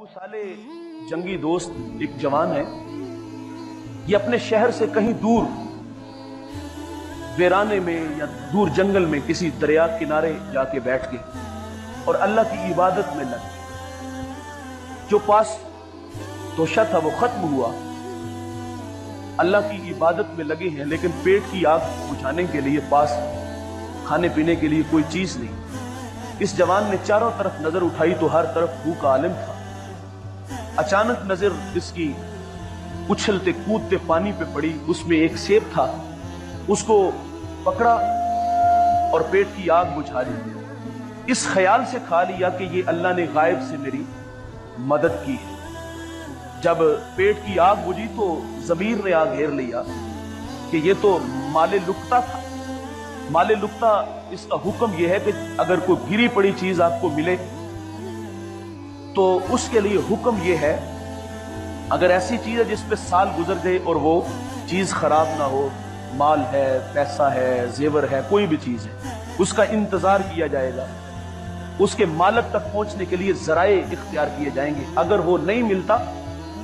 अबू साले जंगी दोस्त एक जवान है। ये अपने शहर से कहीं दूर वीराने में या दूर जंगल में किसी दरिया किनारे जाके बैठ गए और अल्लाह की इबादत में लग गए। जो पास तोशा था वो खत्म हुआ, अल्लाह की इबादत में लगे हैं, लेकिन पेट की आग बुझाने के लिए पास खाने पीने के लिए कोई चीज नहीं। इस जवान ने चारों तरफ नजर उठाई तो हर तरफ भूख का आलिम था। अचानक नजर इसकी उछलते कूदते पानी पे पड़ी, उसमें एक सेब था। उसको पकड़ा और पेट की आग बुझा ली। इस ख्याल से खा लिया कि ये अल्लाह ने गायब से मेरी मदद की है। जब पेट की आग बुझी तो ज़मीर ने आग घेर लिया कि ये तो माले लुक्ता था। माले लुक्ता, इसका हुक्म यह है कि अगर कोई गिरी पड़ी चीज आपको मिले तो उसके लिए हुक्म यह है, अगर ऐसी चीज है जिस पे साल गुजर गए और वो चीज खराब ना हो, माल है, पैसा है, जेवर है, कोई भी चीज है, उसका इंतजार किया जाएगा। उसके मालिक तक पहुंचने के लिए जराए इख्तियार किए जाएंगे। अगर वो नहीं मिलता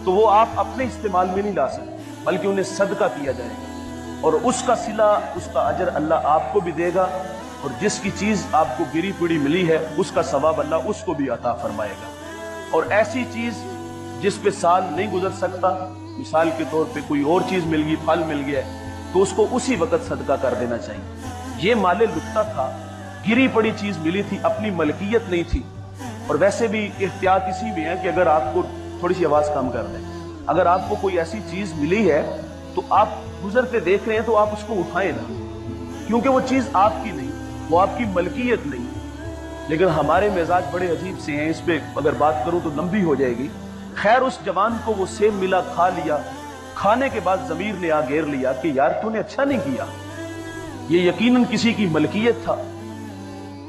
तो वो आप अपने इस्तेमाल में नहीं ला सकते, बल्कि उन्हें सदका किया जाएगा और उसका सिला, उसका अजर अल्लाह आपको भी देगा और जिसकी चीज आपको गिरी पड़ी मिली है उसका सवाब अल्लाह उसको भी अता फरमाएगा। और ऐसी चीज जिस पे साल नहीं गुजर सकता, मिसाल के तौर पे कोई और चीज मिल गई, फल मिल गया, तो उसको उसी वक्त सदका कर देना चाहिए। ये माले लुक्ता था, गिरी पड़ी चीज मिली थी, अपनी मलकियत नहीं थी। और वैसे भी एहतियात इसी में है कि अगर आपको थोड़ी सी आवाज कम कर दें, अगर आपको कोई ऐसी चीज मिली है तो आप गुजरते देख रहे हैं तो आप उसको उठाएं ना, क्योंकि वो चीज आपकी नहीं, वो आपकी मलकियत नहीं। लेकिन हमारे मिजाज बड़े अजीब से हैं, इस पे अगर बात करूं तो लंबी हो जाएगी। खैर, उस जवान को वो सेब मिला, खा लिया। खाने के बाद ज़मीर ने आ घेर लिया कि यार तूने अच्छा नहीं किया, ये यकीनन किसी की मलकियत था।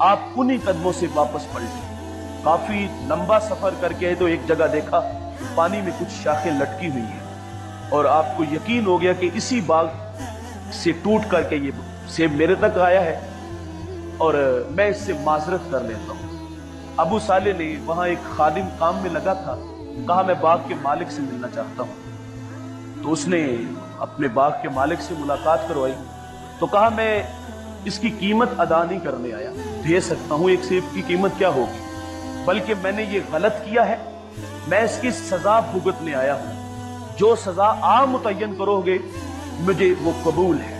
आप उन्हीं कदमों से वापस पलटे। काफी लंबा सफर करके आए तो एक जगह देखा पानी में कुछ शाखें लटकी हुई हैं और आपको यकीन हो गया कि इसी बाग से टूट करके ये सेब मेरे तक आया है और मैं इससे माजरत कर लेता हूं। अबू साले ने, वहां एक खादिम काम में लगा था, कहा मैं बाग के मालिक से मिलना चाहता हूं। तो उसने अपने बाग के मालिक से मुलाकात करवाई तो कहा मैं इसकी कीमत अदा नहीं करने आया, दे सकता हूं, एक सेब की कीमत क्या होगी, बल्कि मैंने ये गलत किया है, मैं इसकी सजा भुगतने आया हूं। जो सजा आप मुतय्यन करोगे मुझे वो कबूल है।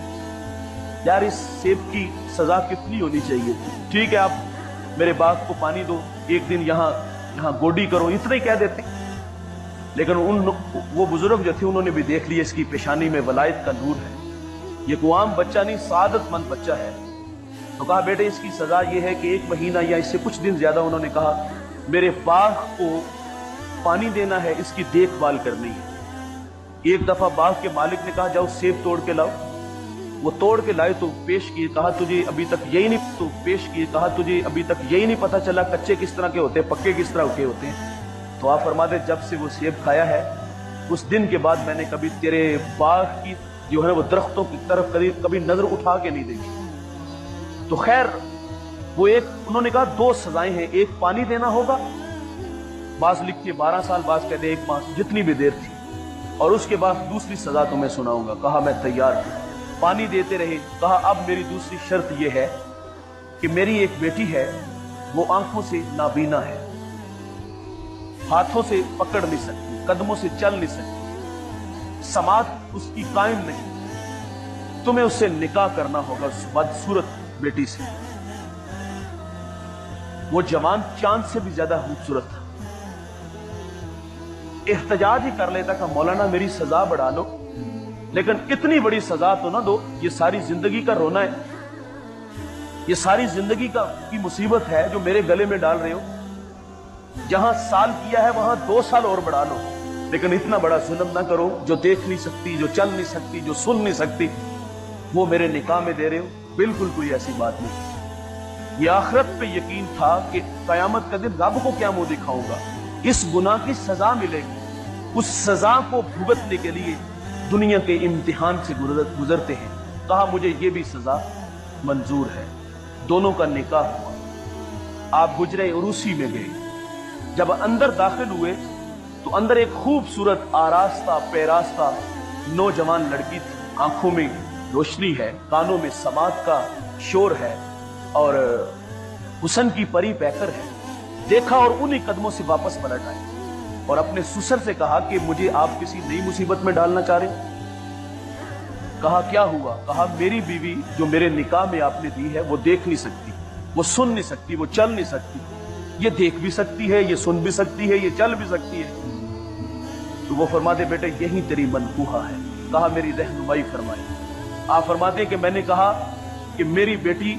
यार, इस सेब की सजा कितनी होनी चाहिए? ठीक है, आप मेरे बाग को पानी दो, एक दिन यहाँ गोडी करो, इतना ही कह देते। लेकिन वो बुजुर्ग जो थे उन्होंने भी देख लिया इसकी पेशानी में वलायत का नूर है, ये कोई आम बच्चा नहीं, सादतमंद बच्चा है। तो कहा बेटे इसकी सजा ये है कि 1 महीना या इससे कुछ दिन ज्यादा, उन्होंने कहा, मेरे बाग को पानी देना है, इसकी देखभाल करनी है। एक दफा बाग के मालिक ने कहा जाओ सेब तोड़ के लाओ। वो तोड़ के लाए तो पेश किए, कहा तुझे अभी तक यही नहीं, तो पेश किए, कहा तुझे अभी तक यही नहीं पता चला कच्चे किस तरह के होते हैं, पक्के किस तरह के होते हैं। तो आप फरमाते जब से वो सेब खाया है उस दिन के बाद मैंने कभी तेरे बाग की जो है वो दरख्तों की तरफ कभी नजर उठा के नहीं देखी। तो खैर, वो एक, उन्होंने कहा 2 सजाएं हैं, एक पानी देना होगा, बाज लिखती है 12 साल, बाज कहते 1 माह, जितनी भी देर थी, और उसके बाद दूसरी सजा तुम्हें सुनाऊंगा। कहा मैं तैयार हूं। पानी देते रहे। कहा अब मेरी दूसरी शर्त यह है कि मेरी एक बेटी है, वो आंखों से नाबीना है, हाथों से पकड़ नहीं सकती, कदमों से चल नहीं सकती, समात उसकी कायम नहीं, तुम्हें उससे निकाह करना होगा, उस बदसूरत बेटी से। वो जवान चांद से भी ज्यादा खूबसूरत था। एहतजाज ही कर लेता कि मौलाना मेरी सजा बढ़ा लो, लेकिन इतनी बड़ी सजा तो ना दो, ये सारी जिंदगी का रोना है, ये सारी जिंदगी की मुसीबत है जो मेरे गले में डाल रहे हो। जहां साल किया है वहां 2 साल और बढ़ा लो, लेकिन इतना बड़ा जुल्म ना करो, जो देख नहीं सकती, जो चल नहीं सकती, जो सुन नहीं सकती, वो मेरे निकाह में दे रहे हो। बिल्कुल कोई ऐसी बात नहीं। ये आखिरत पे यकीन था कि कयामत का दिन रब को क्या मुंह दिखाऊंगा, इस गुनाह की सजा मिलेगी। उस सजा को भुगतने के लिए दुनिया के इम्तिहान से गुजरते हैं। कहा मुझे ये भी सजा मंजूर है। दोनों का निकाह हुआ, आप गुजरे और उसी में गए। जब अंदर दाखिल हुए तो अंदर एक खूबसूरत आरास्ता पैरास्ता नौजवान लड़की थी। आंखों में रोशनी है, कानों में समात का शोर है और हुस्न की परी पैकर है। देखा और उन्हीं कदमों से वापस पलट आई और अपने ससुर से कहा कि मुझे आप किसी नई मुसीबत में डालना चाह रहे हैं। कहा क्या हुआ? कहा मेरी बीवी जो मेरे निकाह में आपने दी है वो देख नहीं सकती, वो सुन नहीं सकती, वो चल नहीं सकती। ये देख भी सकती है, ये सुन भी सकती है, ये चल भी सकती है। तो वो फरमाते बेटे यही तेरी मनकूहा है। कहा मेरी रहनुमाई फरमाई। आप फरमाते कि मैंने कहा कि मेरी बेटी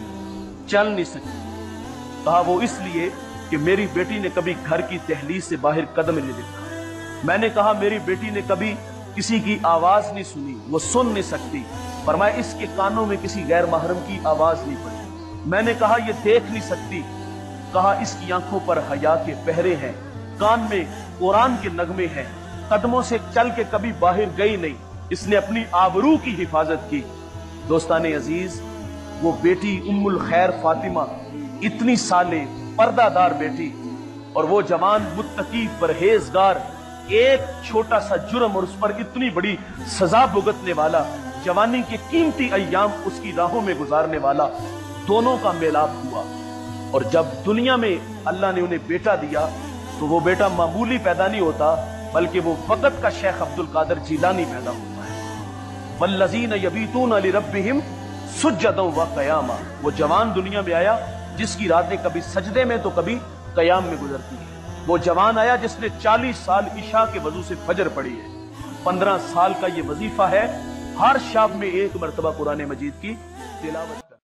चल नहीं सकती। कहा वो इसलिए कि मेरी बेटी ने कभी घर की दहलीज से बाहर कदम नहीं रखा। मैंने कहा मेरी बेटी ने कभी किसी की आवाज नहीं सुनी, वो सुन नहीं सकती। फरमाया इसके कानों में किसी गैर महरम की आवाज नहीं पड़ी। मैंने कहा ये देख नहीं सकती। कहा इसकी आंखों पर हया के पहरे हैं, कान में कुरान के नगमे हैं, कदमों से चल के कभी बाहर गई नहीं, इसने अपनी आबरू की हिफाजत की। दोस्ताने अजीज, वो बेटी उम्मुल खैर फातिमा इतनी साले पर्दादार बेटी और वो जवान मुत्तकी परहेजगार, एक छोटा सा जुर्म और उस पर इतनी बड़ी सजा भुगतने वाला, जवानी के कीमती अय्याम उसकी राहों में गुजारने वाला, दोनों का मेलाप हुआ। और जब दुनिया में अल्लाह ने उन्हें बेटा दिया तो वो बेटा मामूली पैदा नहीं होता, बल्कि वो वक़्त का शेख अब्दुल कादिर जिलानी पैदा होता है। वल्लज़ीन यबीतून लिरब्बिहिम सुज्जदन व क़यामा। वो जवान दुनिया में आया जिसकी रातें कभी सजदे में तो कभी क़याम में गुजरती है। वो जवान आया जिसने 40 साल इशा के वजू से फजर पढ़ी है। 15 साल का ये वजीफा है हर शब में एक मरतबा कुरान मजीद की तिलावत।